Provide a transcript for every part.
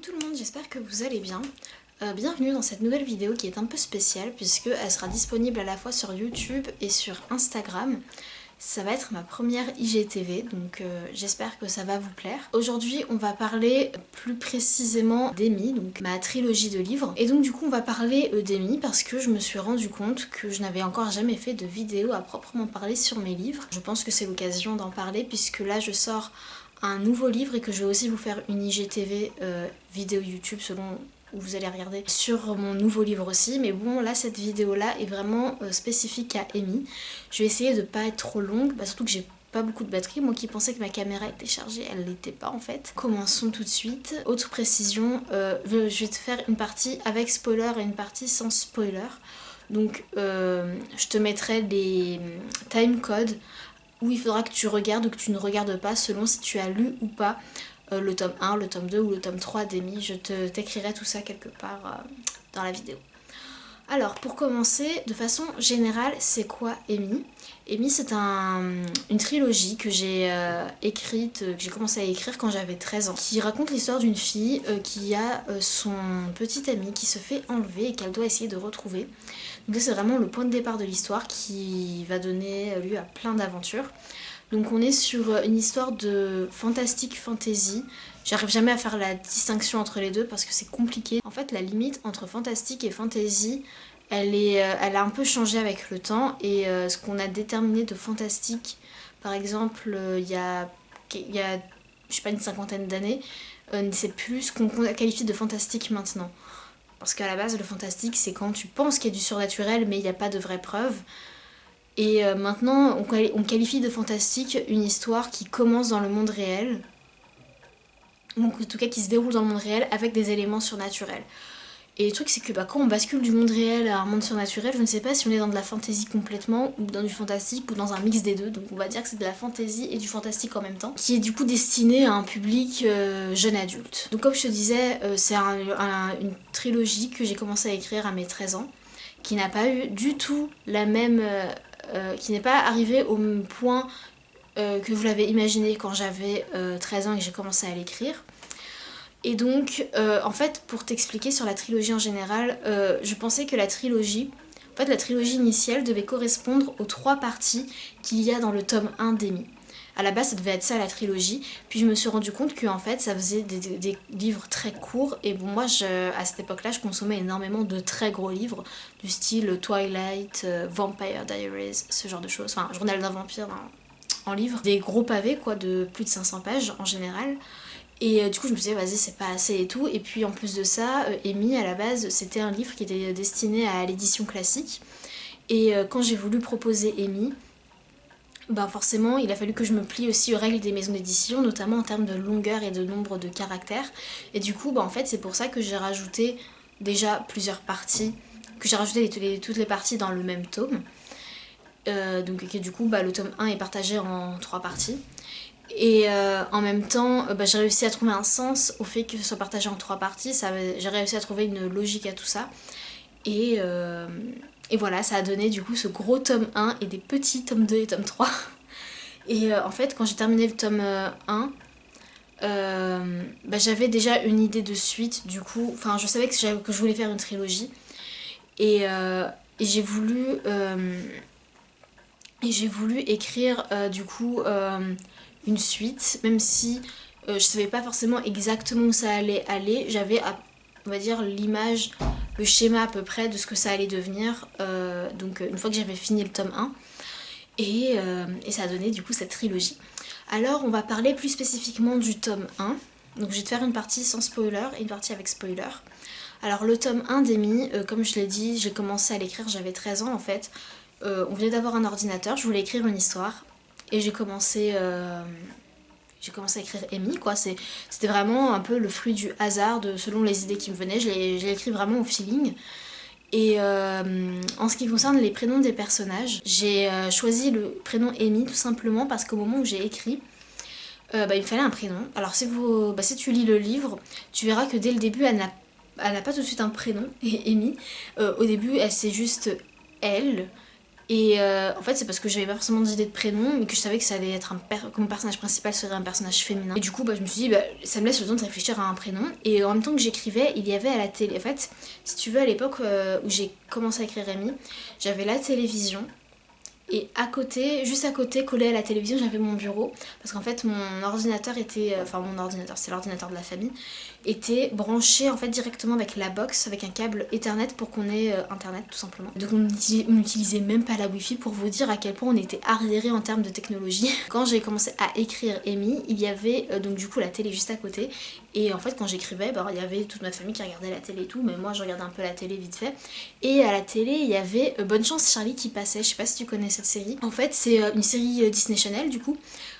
tout le monde, j'espère que vous allez bien. Bienvenue dans cette nouvelle vidéo qui est un peu spéciale puisqu'elle sera disponible à la fois sur YouTube et sur Instagram. Ça va être ma première IGTV, donc j'espère que ça va vous plaire. Aujourd'hui, on va parler plus précisément d'Amy, donc ma trilogie de livres. Et donc du coup, on va parler d'Amy parce que je me suis rendu compte que je n'avais encore jamais fait de vidéo à proprement parler sur mes livres. Je pense que c'est l'occasion d'en parler puisque là, je sors un nouveau livre et que je vais aussi vous faire une IGTV vidéo YouTube selon où vous allez regarder sur mon nouveau livre aussi. Mais bon, là cette vidéo là est vraiment spécifique à Amy. Je vais essayer de pas être trop longue, surtout que j'ai pas beaucoup de batterie. Moi qui pensais que ma caméra était chargée, elle l'était pas en fait. Commençons tout de suite. Autre précision, je vais te faire une partie avec spoiler et une partie sans spoiler. Donc je te mettrai des timecodes où il faudra que tu regardes ou que tu ne regardes pas selon si tu as lu ou pas le tome 1, le tome 2 ou le tome 3 d'Amy. Je t'écrirai tout ça quelque part dans la vidéo. Alors pour commencer, de façon générale, c'est quoi Amy? Amy, c'est une trilogie que j'ai écrite, que j'ai commencé à écrire quand j'avais 13 ans, qui raconte l'histoire d'une fille qui a son petit ami qui se fait enlever et qu'elle doit essayer de retrouver. Donc c'est vraiment le point de départ de l'histoire qui va donner lieu à plein d'aventures. Donc on est sur une histoire de fantastique fantasy. J'arrive jamais à faire la distinction entre les deux parce que c'est compliqué. En fait, la limite entre fantastique et fantasy, elle a un peu changé avec le temps. Et ce qu'on a déterminé de fantastique, par exemple, il y a je sais pas, une cinquantaine d'années, c'est plus ce qu'on qualifie de fantastique maintenant. Parce qu'à la base, le fantastique, c'est quand tu penses qu'il y a du surnaturel, mais il n'y a pas de vraies preuves. Et maintenant, on qualifie de fantastique une histoire qui commence dans le monde réel, donc en tout cas qui se déroule dans le monde réel avec des éléments surnaturels. Et le truc c'est que quand on bascule du monde réel à un monde surnaturel, je ne sais pas si on est dans de la fantasy complètement ou dans du fantastique ou dans un mix des deux, donc on va dire que c'est de la fantasy et du fantastique en même temps, qui est du coup destiné à un public jeune adulte. Donc comme je te disais, c'est une trilogie que j'ai commencé à écrire à mes 13 ans, qui n'a pas eu du tout la même... qui n'est pas arrivé au même point que vous l'avez imaginé quand j'avais 13 ans et que j'ai commencé à l'écrire. Et donc, en fait, pour t'expliquer sur la trilogie en général, je pensais que la trilogie initiale devait correspondre aux 3 parties qu'il y a dans le tome 1 d'Amy. À la base, ça devait être ça la trilogie, puis je me suis rendu compte que en fait, ça faisait des livres très courts. Et bon, moi, à cette époque-là, je consommais énormément de très gros livres, du style Twilight, Vampire Diaries, ce genre de choses. Enfin, Journal d'un vampire en livre. Des gros pavés, quoi, de plus de 500 pages en général. Et du coup, je me disais, vas-y, c'est pas assez et tout. Et puis, en plus de ça, Amy, à la base, c'était un livre qui était destiné à l'édition classique. Et quand j'ai voulu proposer Amy, forcément il a fallu que je me plie aussi aux règles des maisons d'édition, notamment en termes de longueur et de nombre de caractères. Et du coup en fait c'est pour ça que j'ai rajouté déjà plusieurs parties, que j'ai rajouté toutes les parties dans le même tome. Donc du coup le tome 1 est partagé en 3 parties. Et en même temps j'ai réussi à trouver un sens au fait que ce soit partagé en 3 parties, j'ai réussi à trouver une logique à tout ça. Et voilà, ça a donné du coup ce gros tome 1 et des petits tomes 2 et tome 3. Et en fait, quand j'ai terminé le tome 1, j'avais déjà une idée de suite, du coup, enfin je savais que je voulais faire une trilogie. Et j'ai voulu écrire du coup une suite, même si je savais pas forcément exactement où ça allait aller. J'avais, on va dire, l'image, le schéma à peu près de ce que ça allait devenir, donc une fois que j'avais fini le tome 1, et ça a donné du coup cette trilogie. Alors on va parler plus spécifiquement du tome 1, donc je vais te faire une partie sans spoiler et une partie avec spoiler. Alors le tome 1 d'Amy, comme je l'ai dit, j'ai commencé à l'écrire, j'avais 13 ans en fait. On venait d'avoir un ordinateur, je voulais écrire une histoire, et j'ai commencé à écrire Amy, quoi. C'était vraiment un peu le fruit du hasard, selon les idées qui me venaient. Je l'ai écrit vraiment au feeling. Et en ce qui concerne les prénoms des personnages, j'ai choisi le prénom Amy tout simplement parce qu'au moment où j'ai écrit, il me fallait un prénom. Alors si tu lis le livre, tu verras que dès le début, elle n'a pas tout de suite un prénom, Amy. Au début, c'est juste elle. Et en fait c'est parce que j'avais pas forcément d'idée de prénom, mais que je savais que ça allait être que mon personnage principal serait un personnage féminin. Et du coup je me suis dit ça me laisse le temps de réfléchir à un prénom. Et en même temps que j'écrivais, il y avait à la télé, en fait si tu veux, à l'époque où j'ai commencé à écrire Amy, j'avais la télévision. Et à côté, juste à côté, collé à la télévision, j'avais mon bureau. Parce qu'en fait, mon ordinateur était... Enfin, mon ordinateur, c'est l'ordinateur de la famille. Était branché en fait directement avec la box, avec un câble Ethernet pour qu'on ait internet tout simplement. Donc on n'utilisait même pas la wifi pour vous dire à quel point on était arriéré en termes de technologie. Quand j'ai commencé à écrire Amy, il y avait donc du coup la télé juste à côté. Et en fait quand j'écrivais, il y avait toute ma famille qui regardait la télé et tout, mais moi je regardais un peu la télé vite fait. Et à la télé il y avait Bonne Chance Charlie qui passait, je sais pas si tu connais cette série. En fait c'est une série Disney Channel du coup,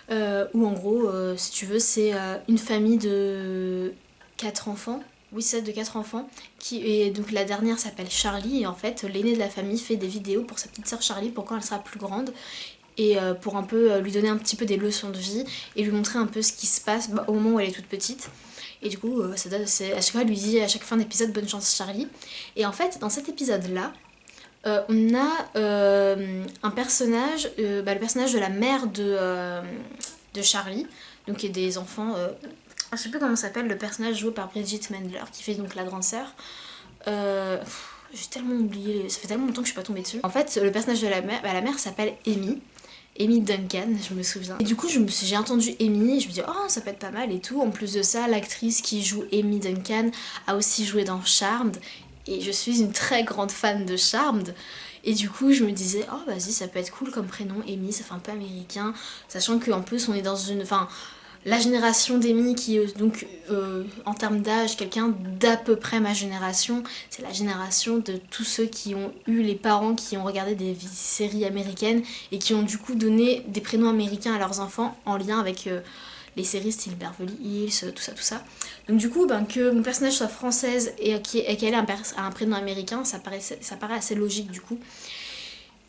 où en gros si tu veux c'est une famille de 4 enfants, oui c'est de 4 enfants, et donc la dernière s'appelle Charlie, et en fait l'aîné de la famille fait des vidéos pour sa petite sœur Charlie pour quand elle sera plus grande, et pour un peu lui donner un petit peu des leçons de vie, et lui montrer un peu ce qui se passe au moment où elle est toute petite. Et du coup, à chaque fois, elle lui dit à chaque fin d'épisode bonne chance Charlie. Et en fait, dans cet épisode-là, on a un personnage, le personnage de la mère de Charlie, donc qui est des enfants... je sais plus comment s'appelle le personnage joué par Bridget Mendler, qui fait donc la grande sœur. J'ai tellement oublié, ça fait tellement longtemps que je suis pas tombée dessus. En fait, le personnage de la mère s'appelle Amy. Amy Duncan, je me souviens. Et du coup, j'ai entendu Amy et je me dis oh ça peut être pas mal et tout. En plus de ça, l'actrice qui joue Amy Duncan a aussi joué dans Charmed. Et je suis une très grande fan de Charmed. Et du coup, je me disais oh vas-y, ça peut être cool comme prénom, Amy, ça fait un peu américain. Sachant qu'en plus, on est dans une... Enfin, la génération d'Amy qui est donc en termes d'âge quelqu'un d'à peu près ma génération, c'est la génération de tous ceux qui ont eu les parents qui ont regardé des séries américaines et qui ont du coup donné des prénoms américains à leurs enfants en lien avec les séries style Beverly Hills, tout ça. Donc du coup que mon personnage soit française et qu'elle ait un prénom américain, ça paraît assez logique du coup.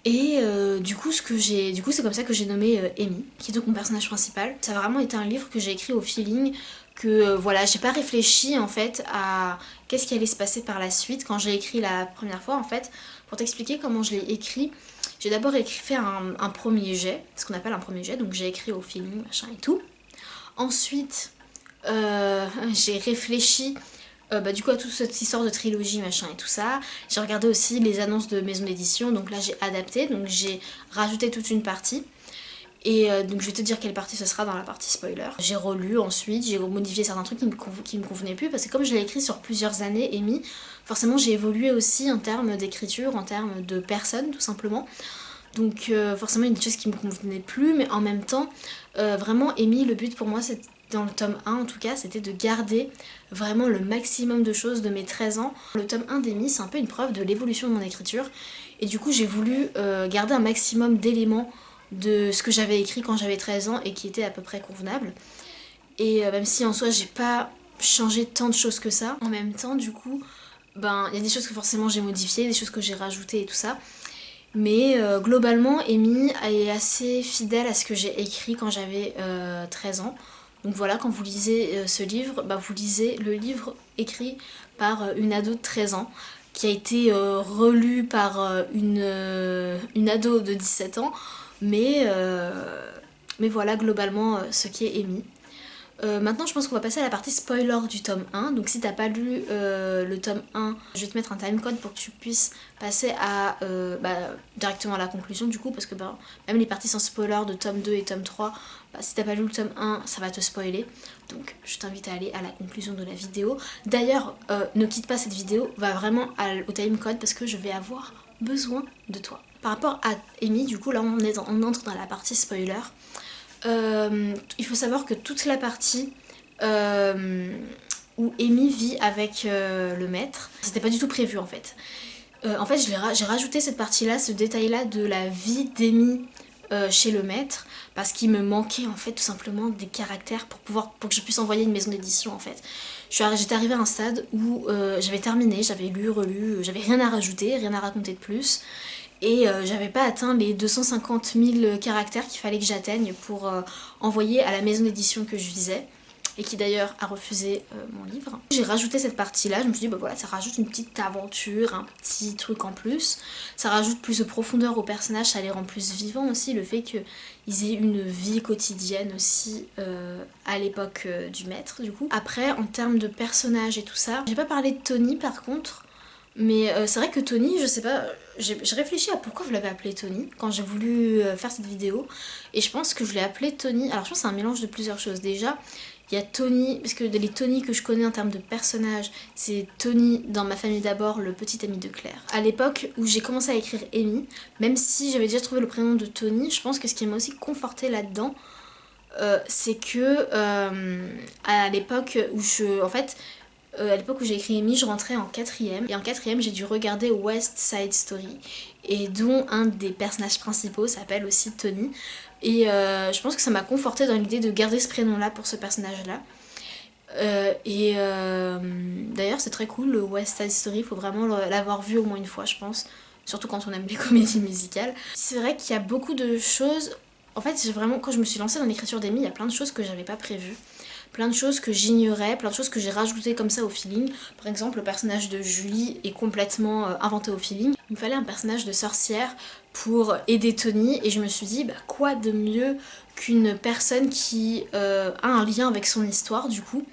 Et du coup c'est comme ça que j'ai nommé Amy, qui est donc mon personnage principal. Ça a vraiment été un livre que j'ai écrit au feeling, que voilà, j'ai pas réfléchi en fait à qu'est-ce qui allait se passer par la suite quand j'ai écrit la première fois en fait. Pour t'expliquer comment je l'ai écrit, j'ai d'abord fait un premier jet, ce qu'on appelle un premier jet, donc j'ai écrit au feeling, machin et tout. Ensuite, j'ai réfléchi du coup à toute cette histoire de trilogie machin et tout ça. J'ai regardé aussi les annonces de maisons d'édition, donc là j'ai adapté, donc j'ai rajouté toute une partie. Et donc je vais te dire quelle partie ce sera dans la partie spoiler. J'ai relu ensuite, j'ai modifié certains trucs qui me convenaient plus, parce que comme je l'ai écrit sur plusieurs années, Amy, forcément j'ai évolué aussi en termes d'écriture, en termes de personnes tout simplement. Donc forcément il y a des choses qui me convenaient plus, mais en même temps, vraiment Amy, le but pour moi c'est dans le tome 1 en tout cas, c'était de garder vraiment le maximum de choses de mes 13 ans. Le tome 1 d'Amy, c'est un peu une preuve de l'évolution de mon écriture. Et du coup, j'ai voulu garder un maximum d'éléments de ce que j'avais écrit quand j'avais 13 ans et qui était à peu près convenable. Et même si en soi, j'ai pas changé tant de choses que ça, en même temps, du coup, il y a des choses que forcément j'ai modifiées, des choses que j'ai rajoutées et tout ça. Mais globalement, Amy est assez fidèle à ce que j'ai écrit quand j'avais 13 ans. Donc voilà, quand vous lisez ce livre, vous lisez le livre écrit par une ado de 13 ans, qui a été relue par une ado de 17 ans, mais voilà globalement ce qui est Amy. Maintenant je pense qu'on va passer à la partie spoiler du tome 1, donc si t'as pas lu le tome 1, je vais te mettre un timecode pour que tu puisses passer à directement à la conclusion du coup, parce que même les parties sans spoiler de tome 2 et tome 3, si t'as pas lu le tome 1 ça va te spoiler, donc je t'invite à aller à la conclusion de la vidéo. D'ailleurs ne quitte pas cette vidéo, va vraiment au timecode parce que je vais avoir besoin de toi. Par rapport à Amy, du coup là on entre dans la partie spoiler. Il faut savoir que toute la partie où Amy vit avec le maître, c'était pas du tout prévu en fait. En fait j'ai rajouté cette partie là, ce détail là de la vie d'Amy chez le maître, parce qu'il me manquait en fait tout simplement des caractères pour que je puisse envoyer une maison d'édition en fait. J'étais arrivée à un stade où j'avais terminé, j'avais lu, relu, j'avais rien à rajouter, rien à raconter de plus. Et j'avais pas atteint les 250 000 caractères qu'il fallait que j'atteigne pour envoyer à la maison d'édition que je visais. et qui d'ailleurs a refusé mon livre. J'ai rajouté cette partie-là, je me suis dit bah voilà, ça rajoute une petite aventure, un petit truc en plus, ça rajoute plus de profondeur au personnage, ça les rend plus vivants aussi, le fait qu'ils aient une vie quotidienne aussi à l'époque du maître du coup. Après en termes de personnages et tout ça, j'ai pas parlé de Tony par contre, mais c'est vrai que Tony, je sais pas, j'ai réfléchi à pourquoi je l'avais appelé Tony quand j'ai voulu faire cette vidéo, et je pense que je l'ai appelé Tony, alors je pense que c'est un mélange de plusieurs choses. Déjà, il y a Tony, parce que les Tony que je connais en termes de personnages, c'est Tony dans Ma famille d'abord, le petit ami de Claire. À l'époque où j'ai commencé à écrire Amy, même si j'avais déjà trouvé le prénom de Tony, je pense que ce qui m'a aussi conforté là-dedans, c'est que à l'époque où à l'époque où j'ai écrit Amy, je rentrais en quatrième. Et en quatrième, j'ai dû regarder West Side Story. Et dont un des personnages principaux s'appelle aussi Tony. Et je pense que ça m'a confortée dans l'idée de garder ce prénom-là pour ce personnage-là. D'ailleurs, c'est très cool, le West Side Story. Il faut vraiment l'avoir vu au moins une fois, je pense. Surtout quand on aime les comédies musicales. C'est vrai qu'il y a beaucoup de choses... En fait, vraiment, quand je me suis lancée dans l'écriture d'Amy, il y a plein de choses que j'avais pas prévues. Plein de choses que j'ignorais, plein de choses que j'ai rajoutées comme ça au feeling. Par exemple, le personnage de Julie est complètement inventé au feeling. Il me fallait un personnage de sorcière pour aider Tony, et je me suis dit, bah, quoi de mieux qu'une personne qui a un lien avec son histoire du coup.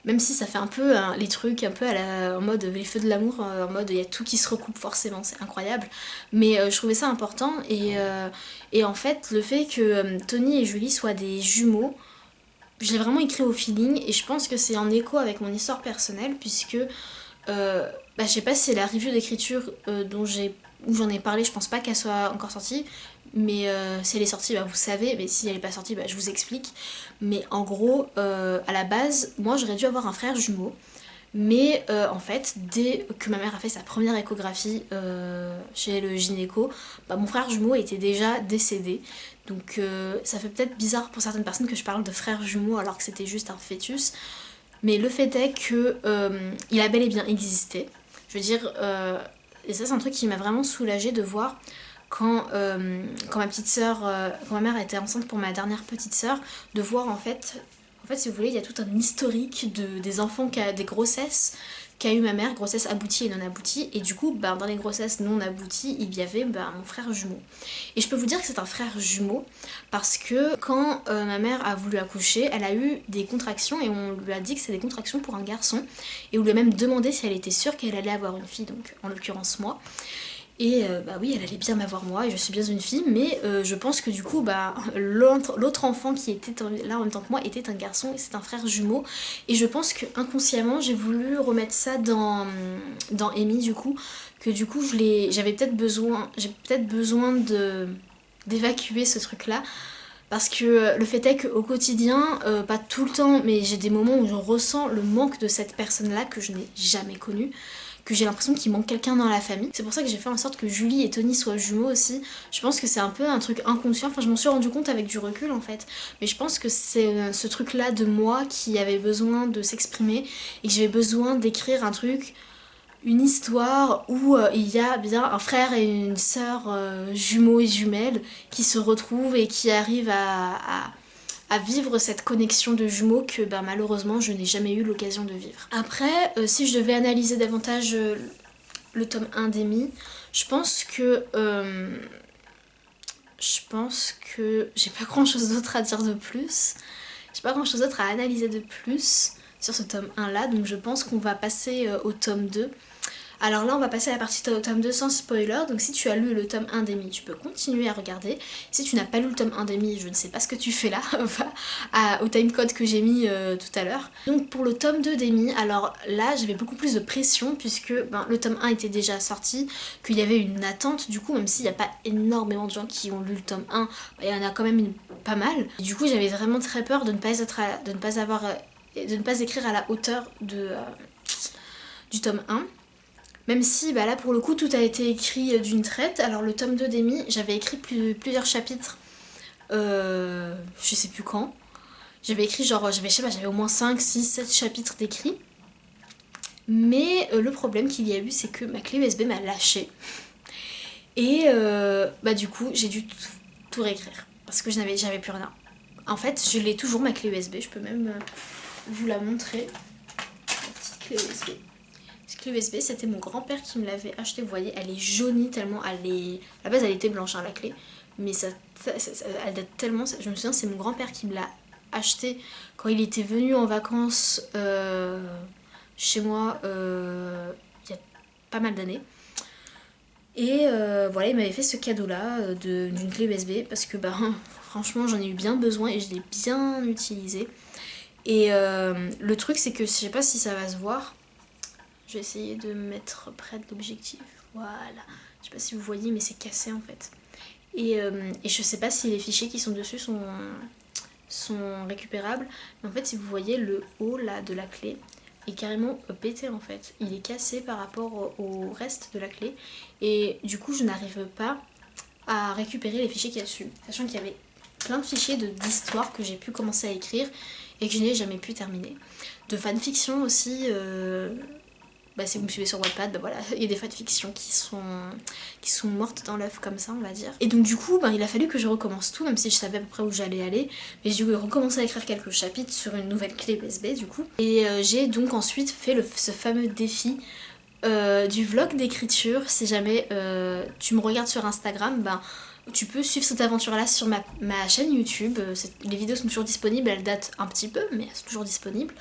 Même si ça fait un peu les trucs un peu en mode les feux de l'amour, en mode il y a tout qui se recoupe forcément, c'est incroyable. Mais je trouvais ça important, et en fait le fait que Tony et Julie soient des jumeaux, je l'ai vraiment écrit au feeling, et je pense que c'est en écho avec mon histoire personnelle, puisque je sais pas si c'est la review d'écriture où j'en ai parlé, je pense pas qu'elle soit encore sortie, mais si elle est sortie, bah, vous savez, mais si elle est pas sortie, bah, je vous explique. Mais en gros, à la base, moi j'aurais dû avoir un frère jumeau, mais en fait, dès que ma mère a fait sa première échographie chez le gynéco, bah, mon frère jumeau était déjà décédé. Donc ça fait peut-être bizarre pour certaines personnes que je parle de frère jumeau alors que c'était juste un fœtus. Mais le fait est que il a bel et bien existé. Je veux dire, et ça c'est un truc qui m'a vraiment soulagée de voir quand ma petite sœur, quand ma mère était enceinte pour ma dernière petite sœur, de voir en fait, si vous voulez, il y a tout un historique des enfants, des grossesses qu'a eu ma mère, grossesse aboutie et non aboutie, et du coup, dans les grossesses non abouties, il y avait mon frère jumeau. Et je peux vous dire que c'est un frère jumeau, parce que quand ma mère a voulu accoucher, elle a eu des contractions, et on lui a dit que c'est des contractions pour un garçon, et on lui a même demandé si elle était sûre qu'elle allait avoir une fille, donc en l'occurrence moi. Et bah oui, elle allait bien m'avoir moi, et je suis bien une fille, mais je pense que du coup, l'autre enfant qui était là en même temps que moi était un garçon, et c'est un frère jumeau. Et je pense que inconsciemment, j'ai voulu remettre ça dans Amy, du coup, que du coup, j'ai peut-être besoin d'évacuer ce truc-là. Parce que le fait est qu'au quotidien, pas tout le temps, mais j'ai des moments où je ressens le manque de cette personne-là que je n'ai jamais connue, que j'ai l'impression qu'il manque quelqu'un dans la famille. C'est pour ça que j'ai fait en sorte que Julie et Tony soient jumeaux aussi. Je pense que c'est un peu un truc inconscient, enfin je m'en suis rendu compte avec du recul en fait. Mais je pense que c'est ce truc-là de moi qui avait besoin de s'exprimer, et que j'avais besoin d'écrire un truc, une histoire où il y a bien un frère et une sœur jumeaux et jumelles qui se retrouvent et qui arrivent à vivre cette connexion de jumeaux que malheureusement je n'ai jamais eu l'occasion de vivre. Après, si je devais analyser davantage le tome 1 d'Amy, je pense que j'ai pas grand chose d'autre à dire de plus. J'ai pas grand chose d'autre à analyser de plus sur ce tome 1 là, donc je pense qu'on va passer au tome 2. Alors là on va passer à la partie tome 2 sans spoiler, donc si tu as lu le tome 1 d'Amy, tu peux continuer à regarder. Si tu n'as pas lu le tome 1 d'Amy, je ne sais pas ce que tu fais là, va au timecode que j'ai mis tout à l'heure. Donc pour le tome 2 d'Amy, alors là j'avais beaucoup plus de pression puisque le tome 1 était déjà sorti, qu'il y avait une attente du coup, même s'il n'y a pas énormément de gens qui ont lu le tome 1, il y en a quand même pas mal. Et du coup j'avais vraiment très peur de ne pas écrire à la hauteur du tome 1. Même si là pour le coup tout a été écrit d'une traite. Alors le tome 2 d'Amy, j'avais écrit plusieurs chapitres, je sais plus quand. J'avais écrit j'avais au moins 5, 6, 7 chapitres d'écrits. Mais le problème qu'il y a eu, c'est que ma clé USB m'a lâché. Et du coup j'ai dû tout réécrire. Parce que j'avais plus rien. En fait je l'ai toujours ma clé USB, je peux même vous la montrer. La petite clé USB. Cette clé USB, c'était mon grand-père qui me l'avait achetée. Vous voyez, elle est jaunie tellement. À la base, elle était blanche, hein, la clé. Mais elle date tellement. Je me souviens, c'est mon grand-père qui me l'a achetée quand il était venu en vacances chez moi il y a pas mal d'années. Et voilà, il m'avait fait ce cadeau-là d'une clé USB parce que franchement, j'en ai eu bien besoin et je l'ai bien utilisé. Et le truc, c'est que je sais pas si ça va se voir. Je vais essayer de me mettre près de l'objectif. Voilà. Je sais pas si vous voyez, mais c'est cassé en fait. Et je sais pas si les fichiers qui sont dessus sont récupérables. Mais en fait, si vous voyez, le haut là de la clé est carrément pété en fait. Il est cassé par rapport au reste de la clé. Et du coup, je n'arrive pas à récupérer les fichiers qu'il y a dessus. Sachant qu'il y avait plein de fichiers d'histoire que j'ai pu commencer à écrire et que je n'ai jamais pu terminer. De fanfiction aussi. Si vous me suivez sur Wattpad, voilà, il y a des fanfictions qui sont mortes dans l'œuf comme ça, on va dire. Et donc du coup, il a fallu que je recommence tout, même si je savais à peu près où j'allais aller. Mais j'ai dû recommencer à écrire quelques chapitres sur une nouvelle clé USB du coup. Et j'ai donc ensuite fait ce fameux défi du vlog d'écriture. Si jamais tu me regardes sur Instagram, tu peux suivre cette aventure-là sur ma chaîne YouTube. Les vidéos sont toujours disponibles, elles datent un petit peu, mais elles sont toujours disponibles.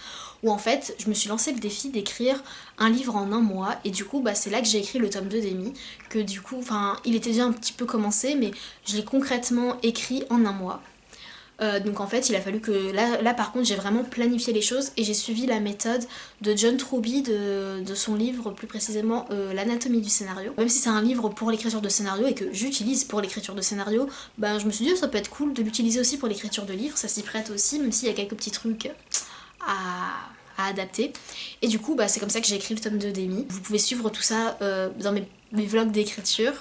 Où en fait, je me suis lancé le défi d'écrire un livre en un mois. Et du coup, c'est là que j'ai écrit le tome 2 d'Amy. Que du coup, il était déjà un petit peu commencé, mais je l'ai concrètement écrit en un mois. Donc en fait il a fallu que là par contre j'ai vraiment planifié les choses et j'ai suivi la méthode de John Truby de son livre plus précisément l'anatomie du scénario. Même si c'est un livre pour l'écriture de scénario et que j'utilise pour l'écriture de scénario, je me suis dit ça peut être cool de l'utiliser aussi pour l'écriture de livres, ça s'y prête aussi même s'il y a quelques petits trucs à adapter. Et du coup c'est comme ça que j'ai écrit le tome 2 d'Amy. Vous pouvez suivre tout ça dans mes vlogs d'écriture.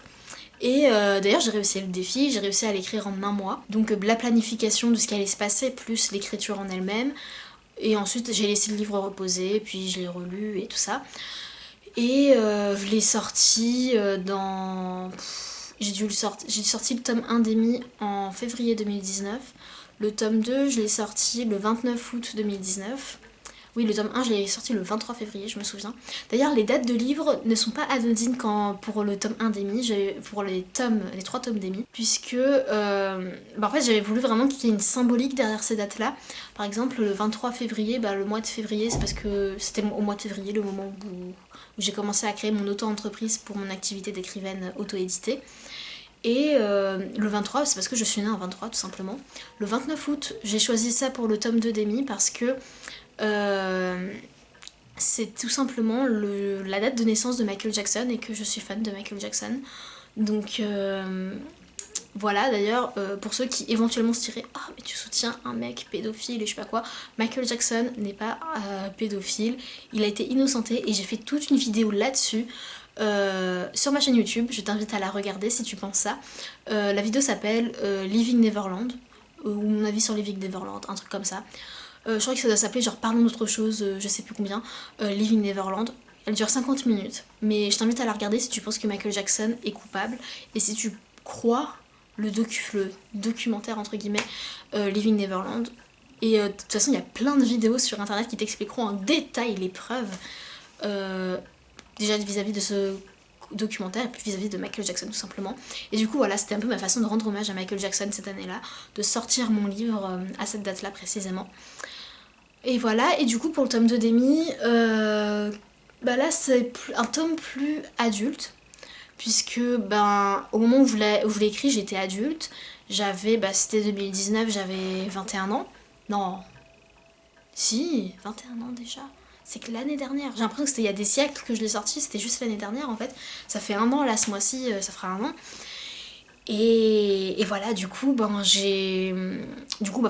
Et d'ailleurs j'ai réussi le défi, j'ai réussi à l'écrire en un mois. Donc la planification de ce qui allait se passer plus l'écriture en elle-même. Et ensuite j'ai laissé le livre reposer, puis je l'ai relu et tout ça. Et je l'ai sorti j'ai sorti le tome 1 d'Amy en février 2019. Le tome 2 je l'ai sorti le 29 août 2019. Oui, le tome 1, je l'ai sorti le 23 février, je me souviens. D'ailleurs, les dates de livres ne sont pas anodines pour le tome 1 d'Amy, pour les 3 tomes d'Amy, puisque en fait, j'avais voulu vraiment qu'il y ait une symbolique derrière ces dates-là. Par exemple, le 23 février, le mois de février, c'est parce que c'était au mois de février, le moment où j'ai commencé à créer mon auto-entreprise pour mon activité d'écrivaine auto-éditée. Et le 23, c'est parce que je suis née en 23, tout simplement. Le 29 août, j'ai choisi ça pour le tome 2 d'Amy parce que c'est tout simplement la date de naissance de Michael Jackson et que je suis fan de Michael Jackson. Donc voilà, d'ailleurs, pour ceux qui éventuellement se diraient « Ah, mais tu soutiens un mec pédophile et je sais pas quoi », Michael Jackson n'est pas pédophile, il a été innocenté et j'ai fait toute une vidéo là-dessus. Sur ma chaîne YouTube, je t'invite à la regarder si tu penses ça. La vidéo s'appelle Living Neverland, ou mon avis sur Living Neverland, un truc comme ça. Je crois que ça doit s'appeler genre Parlons d'autre chose, je sais plus combien, Living Neverland. Elle dure 50 minutes, mais je t'invite à la regarder si tu penses que Michael Jackson est coupable et si tu crois le documentaire entre guillemets Living Neverland. Et de toute façon il y a plein de vidéos sur internet qui t'expliqueront en détail les preuves déjà vis-à-vis de ce documentaire et puis vis-à-vis de Michael Jackson tout simplement. Et du coup voilà, c'était un peu ma façon de rendre hommage à Michael Jackson cette année-là, de sortir mon livre à cette date-là précisément. Et voilà, et du coup pour le tome 2 d'Amy, là c'est un tome plus adulte, puisque au moment où je l'ai écrit j'étais adulte, c'était 2019, j'avais 21 ans, non, si, 21 ans déjà. C'est que l'année dernière, j'ai l'impression que c'était il y a des siècles que je l'ai sorti, c'était juste l'année dernière en fait. Ça fait un an là, ce mois-ci, ça fera un an. Et voilà, du coup,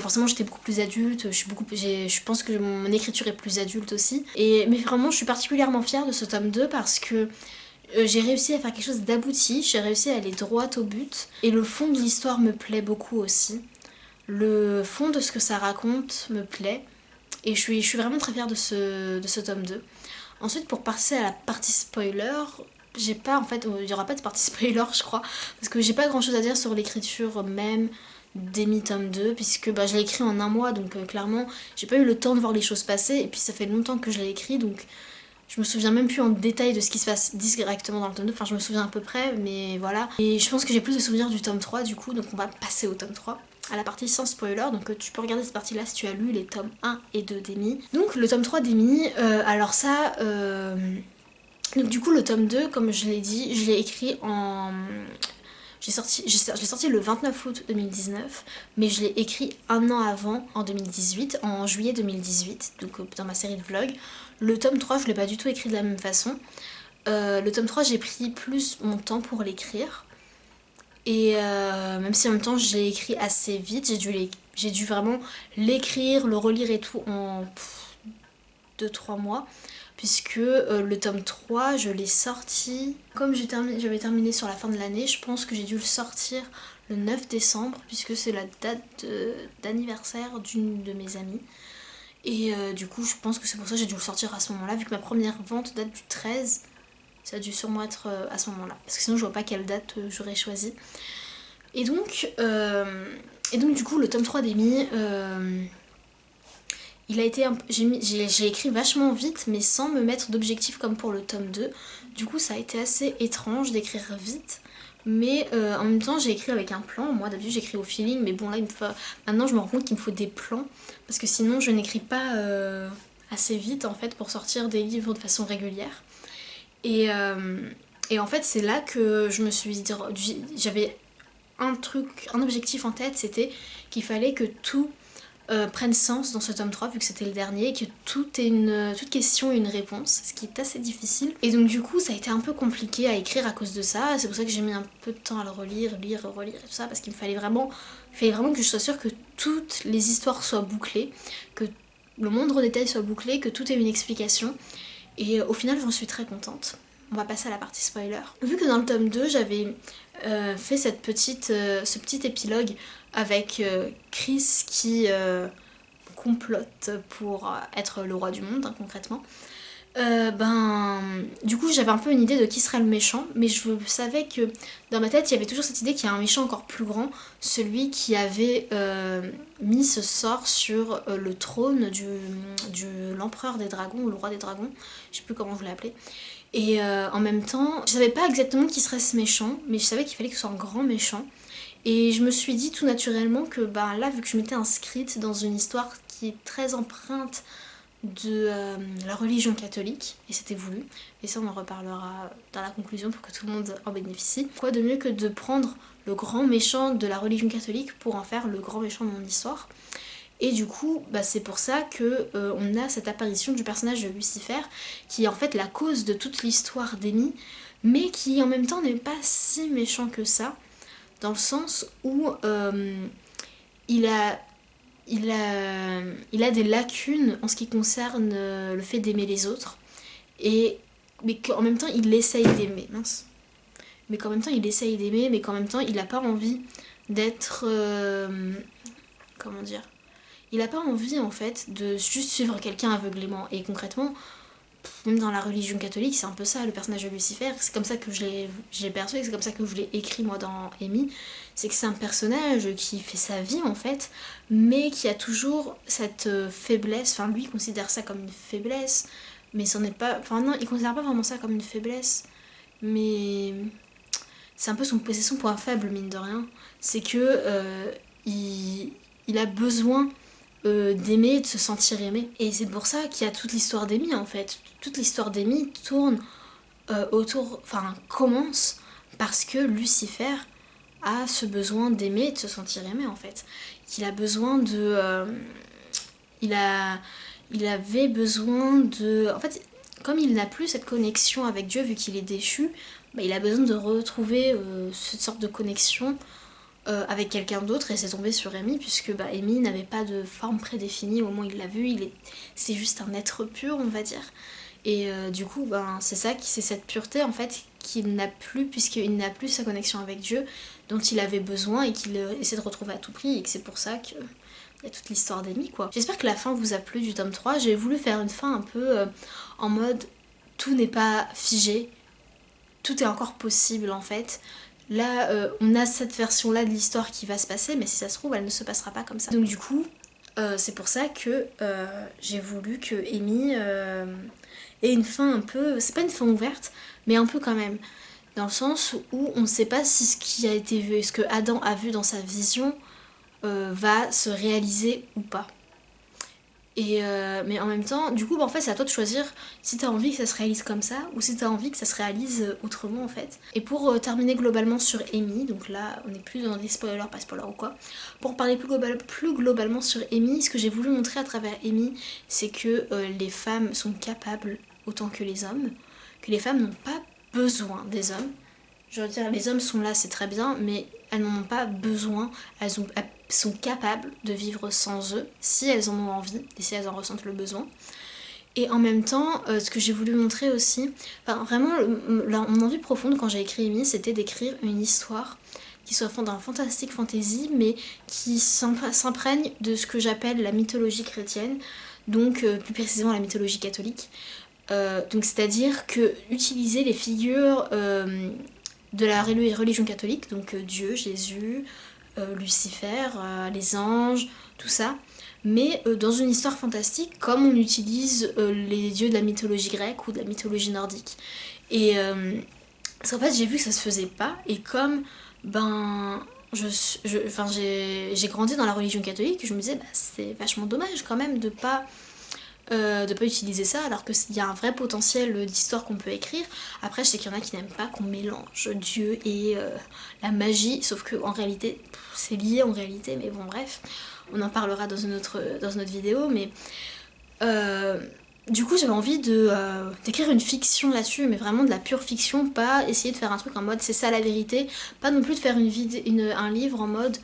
forcément j'étais beaucoup plus adulte, je pense que mon écriture est plus adulte aussi. Mais vraiment, je suis particulièrement fière de ce tome 2 parce que j'ai réussi à faire quelque chose d'abouti, j'ai réussi à aller droit au but. Et le fond de l'histoire me plaît beaucoup aussi. Le fond de ce que ça raconte me plaît. Et je suis vraiment très fière de ce tome 2. Ensuite, pour passer à la partie spoiler, il n'y aura pas de partie spoiler je crois, parce que j'ai pas grand chose à dire sur l'écriture même d'Amy tome 2 puisque bah, je l'ai écrit en un mois donc clairement j'ai pas eu le temps de voir les choses passer et puis ça fait longtemps que je l'ai écrit donc je me souviens même plus en détail de ce qui se passe directement dans le tome 2, enfin je me souviens à peu près mais voilà. Et je pense que j'ai plus de souvenirs du tome 3 du coup donc on va passer au tome 3. À la partie sans spoiler, donc tu peux regarder cette partie là si tu as lu les tomes 1 et 2 d'Amy. Donc le tome 3 d'Amy, alors ça... Donc du coup le tome 2 comme je l'ai dit, je l'ai écrit en... Je l'ai sorti le 29 août 2019, mais je l'ai écrit un an avant, en 2018, en juillet 2018, donc dans ma série de vlogs. Le tome 3, je l'ai pas du tout écrit de la même façon. Le tome 3, j'ai pris plus mon temps pour l'écrire. Et même si en même temps, je l'ai écrit assez vite, j'ai dû vraiment l'écrire, le relire et tout en 2-3 mois. Puisque le tome 3, je l'ai sorti, comme j'avais terminé sur la fin de l'année, je pense que j'ai dû le sortir le 9 décembre, puisque c'est la date d'anniversaire d'une de mes amies. Et du coup, je pense que c'est pour ça que j'ai dû le sortir à ce moment-là, vu que ma première vente date du 13, ça a dû sûrement être à ce moment-là. Parce que sinon, je vois pas quelle date j'aurais choisi. Et donc, du coup, le tome 3 d'Amy... il a été j'ai écrit vachement vite mais sans me mettre d'objectif comme pour le tome 2. Du coup ça a été assez étrange d'écrire vite. Mais en même temps j'ai écrit avec un plan. Moi d'habitude j'écris au feeling mais bon là maintenant je me rends compte qu'il me faut des plans. Parce que sinon je n'écris pas assez vite en fait pour sortir des livres de façon régulière. Et en fait c'est là que je me suis dit, j'avais un objectif en tête, c'était qu'il fallait que tout prennent sens dans ce tome 3 vu que c'était le dernier et que toute question ait une réponse, ce qui est assez difficile. Et donc du coup ça a été un peu compliqué à écrire à cause de ça, c'est pour ça que j'ai mis un peu de temps à le relire, relire et tout ça, parce qu'il fallait vraiment que je sois sûre que toutes les histoires soient bouclées, que le moindre détail soit bouclé, que tout ait une explication. Et au final j'en suis très contente. On va passer à la partie spoiler. Vu que dans le tome 2 j'avais fait ce petit épilogue avec Chris qui complote pour être le roi du monde, hein, concrètement. Du coup j'avais un peu une idée de qui serait le méchant, mais je savais que dans ma tête il y avait toujours cette idée qu'il y a un méchant encore plus grand, celui qui avait mis ce sort sur le trône de l'empereur des dragons, ou le roi des dragons, je sais plus comment je l'ai appelé. Et en même temps, je savais pas exactement qui serait ce méchant, mais je savais qu'il fallait que ce soit un grand méchant. Et je me suis dit tout naturellement que là, vu que je m'étais inscrite dans une histoire qui est très empreinte de la religion catholique, et c'était voulu, et ça on en reparlera dans la conclusion pour que tout le monde en bénéficie. Quoi de mieux que de prendre le grand méchant de la religion catholique pour en faire le grand méchant de mon histoire. Et du coup, c'est pour ça que on a cette apparition du personnage de Lucifer, qui est en fait la cause de toute l'histoire d'Amy, mais qui en même temps n'est pas si méchant que ça, dans le sens où il a des lacunes en ce qui concerne le fait d'aimer les autres, mais qu'en même temps il essaye d'aimer, mais qu'en même temps il essaye d'aimer, mais qu'en même temps il n'a pas envie d'être... comment dire, il n'a pas envie en fait de juste suivre quelqu'un aveuglément. Et concrètement, même dans la religion catholique, c'est un peu ça le personnage de Lucifer. C'est comme ça que je l'ai perçu, c'est comme ça que je l'ai écrit moi dans Amy. C'est que c'est un personnage qui fait sa vie en fait, mais qui a toujours cette faiblesse. Enfin, lui il considère ça comme une faiblesse, mais c'en est pas. Enfin, non, il considère pas vraiment ça comme une faiblesse, mais c'est un peu son point faible, mine de rien. C'est que il a besoin d'aimer, de se sentir aimé. Et c'est pour ça qu'il y a toute l'histoire d'Amy en fait. Toute l'histoire d'Amy tourne commence parce que Lucifer a ce besoin d'aimer, de se sentir aimé en fait. Qu'il a besoin de... il avait besoin de... En fait, comme il n'a plus cette connexion avec Dieu vu qu'il est déchu, il a besoin de retrouver cette sorte de connexion avec quelqu'un d'autre, et c'est tombé sur Amy puisque Amy n'avait pas de forme prédéfinie au moment où il l'a vue, c'est juste un être pur on va dire, et du coup c'est cette pureté en fait qu'il n'a plus puisqu'il n'a plus sa connexion avec Dieu dont il avait besoin et qu'il essaie de retrouver à tout prix, et que c'est pour ça que il y a toute l'histoire d'Amy quoi. J'espère que la fin vous a plu du tome 3, j'ai voulu faire une fin un peu en mode tout n'est pas figé, tout est encore possible en fait. là on a cette version là de l'histoire qui va se passer, mais si ça se trouve elle ne se passera pas comme ça. Donc du coup c'est pour ça que j'ai voulu que Amy ait une fin un peu, c'est pas une fin ouverte, mais un peu quand même, dans le sens où on ne sait pas si ce qui a été vu, ce que Adam a vu dans sa vision va se réaliser ou pas. Et mais en même temps, du coup, bah, en fait, c'est à toi de choisir si t'as envie que ça se réalise comme ça ou si t'as envie que ça se réalise autrement en fait. Et pour terminer globalement sur Amy, donc là, on n'est plus dans des spoilers, pas spoilers ou quoi. Pour parler plus globalement sur Amy, ce que j'ai voulu montrer à travers Amy, c'est que les femmes sont capables autant que les hommes, que les femmes n'ont pas besoin des hommes. Je veux dire, les hommes sont là, c'est très bien, mais elles n'en ont pas besoin, elles sont capables de vivre sans eux, si elles en ont envie, et si elles en ressentent le besoin. Et en même temps, ce que j'ai voulu montrer aussi, enfin vraiment, mon envie profonde quand j'ai écrit Amy, c'était d'écrire une histoire qui soit dans fantastique fantasy, mais qui s'imprègne de ce que j'appelle la mythologie chrétienne, donc plus précisément la mythologie catholique. Donc c'est-à-dire que utiliser les figures de la religion catholique, donc Dieu, Jésus, Lucifer, les anges, tout ça, mais dans une histoire fantastique comme on utilise les dieux de la mythologie grecque ou de la mythologie nordique. Et parce qu'en fait j'ai vu que ça se faisait pas, et comme ben j'ai grandi dans la religion catholique, je me disais bah, c'est vachement dommage quand même de pas utiliser ça, alors qu'il y a un vrai potentiel d'histoire qu'on peut écrire. Après je sais qu'il y en a qui n'aiment pas qu'on mélange Dieu et la magie, sauf que en réalité c'est lié en réalité, mais bon bref, on en parlera dans une autre vidéo. Mais du coup j'avais envie d'écrire une fiction là-dessus, mais vraiment de la pure fiction, pas essayer de faire un truc en mode c'est ça la vérité, pas non plus de faire un livre en mode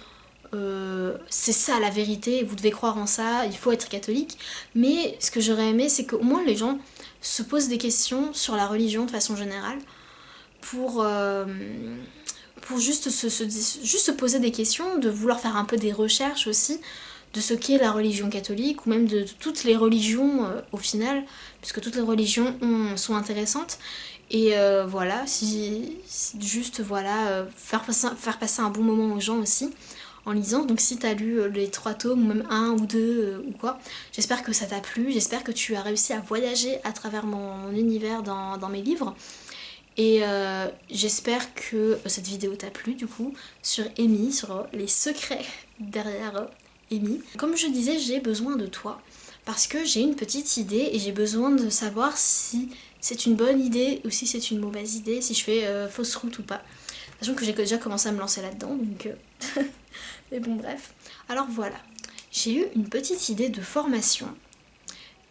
c'est ça la vérité, vous devez croire en ça, il faut être catholique. Mais ce que j'aurais aimé, c'est qu'au moins les gens se posent des questions sur la religion de façon générale, pour juste juste se poser des questions, de vouloir faire un peu des recherches aussi de ce qu'est la religion catholique, ou même de toutes les religions au final, puisque toutes les religions sont intéressantes. Et voilà, juste voilà, faire passer un bon moment aux gens aussi en lisant. Donc si t'as lu les 3 tomes, ou même un ou deux ou quoi, j'espère que ça t'a plu, j'espère que tu as réussi à voyager à travers mon univers dans mes livres. Et j'espère que cette vidéo t'a plu du coup, sur Amy, sur les secrets derrière Amy. Comme je disais, j'ai besoin de toi, parce que j'ai une petite idée et j'ai besoin de savoir si c'est une bonne idée ou si c'est une mauvaise idée, si je fais fausse route ou pas. Sachant que j'ai déjà commencé à me lancer là-dedans, donc... Mais bon bref. Alors voilà, j'ai eu une petite idée de formation.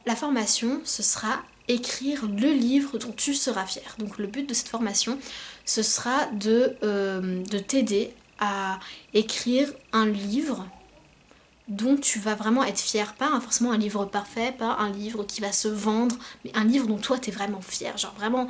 La formation, ce sera écrire le livre dont tu seras fier. Donc le but de cette formation, ce sera de t'aider à écrire un livre dont tu vas vraiment être fier. Pas forcément un livre parfait, pas un livre qui va se vendre, mais un livre dont toi t'es vraiment fier. Genre vraiment,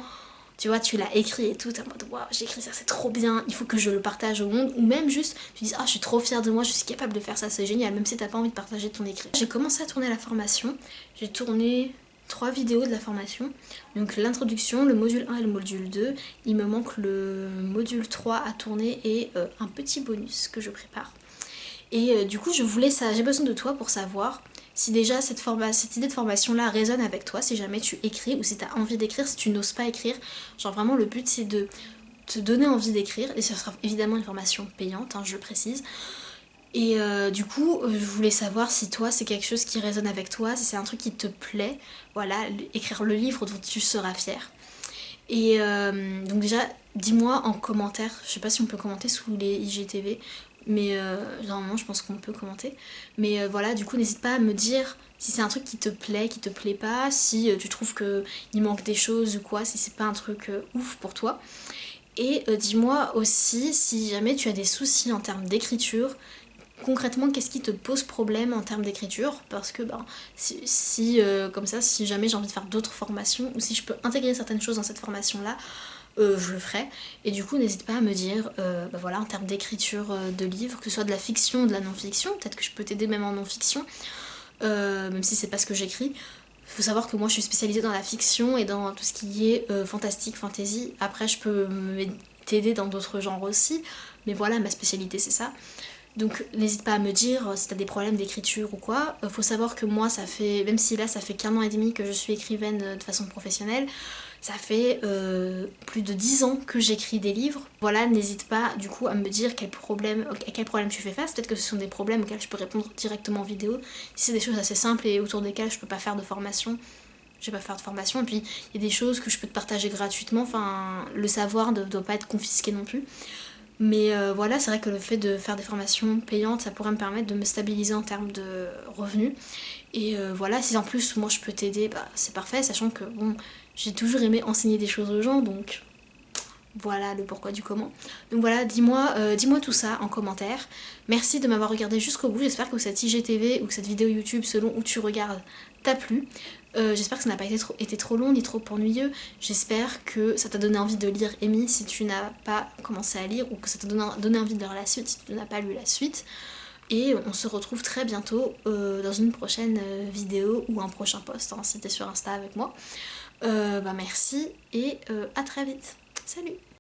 tu vois, tu l'as écrit et tout, t'es en mode waouh, j'ai écrit ça, c'est trop bien, il faut que je le partage au monde. Ou même juste, tu dis ah, je suis trop fière de moi, je suis capable de faire ça, c'est génial, même si t'as pas envie de partager ton écrit. J'ai commencé à tourner la formation, j'ai tourné 3 vidéos de la formation, donc l'introduction, le module 1 et le module 2. Il me manque le module 3 à tourner et un petit bonus que je prépare. Et du coup, j'ai besoin de toi pour savoir si déjà cette idée de formation là résonne avec toi, si jamais tu écris ou si tu as envie d'écrire, si tu n'oses pas écrire. Genre vraiment le but c'est de te donner envie d'écrire, et ce sera évidemment une formation payante, hein, je le précise. Et du coup je voulais savoir si toi c'est quelque chose qui résonne avec toi, si c'est un truc qui te plaît, voilà, écrire le livre dont tu seras fier. Et donc déjà dis-moi en commentaire, je sais pas si on peut commenter sous les IGTV, mais normalement je pense qu'on peut commenter. Mais voilà, du coup n'hésite pas à me dire si c'est un truc qui te plaît pas, si tu trouves qu'il manque des choses ou quoi, si c'est pas un truc ouf pour toi. Et dis-moi aussi si jamais tu as des soucis en termes d'écriture. Concrètement, qu'est-ce qui te pose problème en termes d'écriture? Parce que comme ça, si jamais j'ai envie de faire d'autres formations, ou si je peux intégrer certaines choses dans cette formation-là, je le ferai. Et du coup, n'hésite pas à me dire, voilà, en termes d'écriture de livres, que ce soit de la fiction ou de la non-fiction, peut-être que je peux t'aider même en non-fiction, même si c'est pas ce que j'écris. Faut savoir que moi je suis spécialisée dans la fiction et dans tout ce qui est fantastique, fantasy. Après je peux t'aider dans d'autres genres aussi, mais voilà, ma spécialité c'est ça. Donc n'hésite pas à me dire si t'as des problèmes d'écriture ou quoi. Faut savoir que moi ça fait, même si là ça fait qu'1 an et demi que je suis écrivaine de façon professionnelle, ça fait plus de 10 ans que j'écris des livres. Voilà, n'hésite pas du coup à me dire à quel problème tu fais face. Peut-être que ce sont des problèmes auxquels je peux répondre directement en vidéo. Si c'est des choses assez simples et autour desquelles je peux pas faire de formation, je vais pas faire de formation. Et puis il y a des choses que je peux te partager gratuitement, enfin le savoir ne doit pas être confisqué non plus. Mais voilà, c'est vrai que le fait de faire des formations payantes, ça pourrait me permettre de me stabiliser en termes de revenus. Et voilà, si en plus moi je peux t'aider, bah, c'est parfait, sachant que bon, j'ai toujours aimé enseigner des choses aux gens, donc voilà le pourquoi du comment. Donc voilà, dis-moi tout ça en commentaire. Merci de m'avoir regardé jusqu'au bout, j'espère que cette IGTV ou que cette vidéo YouTube, selon où tu regardes, t'a plu. J'espère que ça n'a pas été trop long ni trop ennuyeux. J'espère que ça t'a donné envie de lire Amy si tu n'as pas commencé à lire, ou que ça t'a donné envie de lire la suite si tu n'as pas lu la suite. Et on se retrouve très bientôt dans une prochaine vidéo ou un prochain post, hein, si t'es sur Insta avec moi. Bah merci et à très vite. Salut!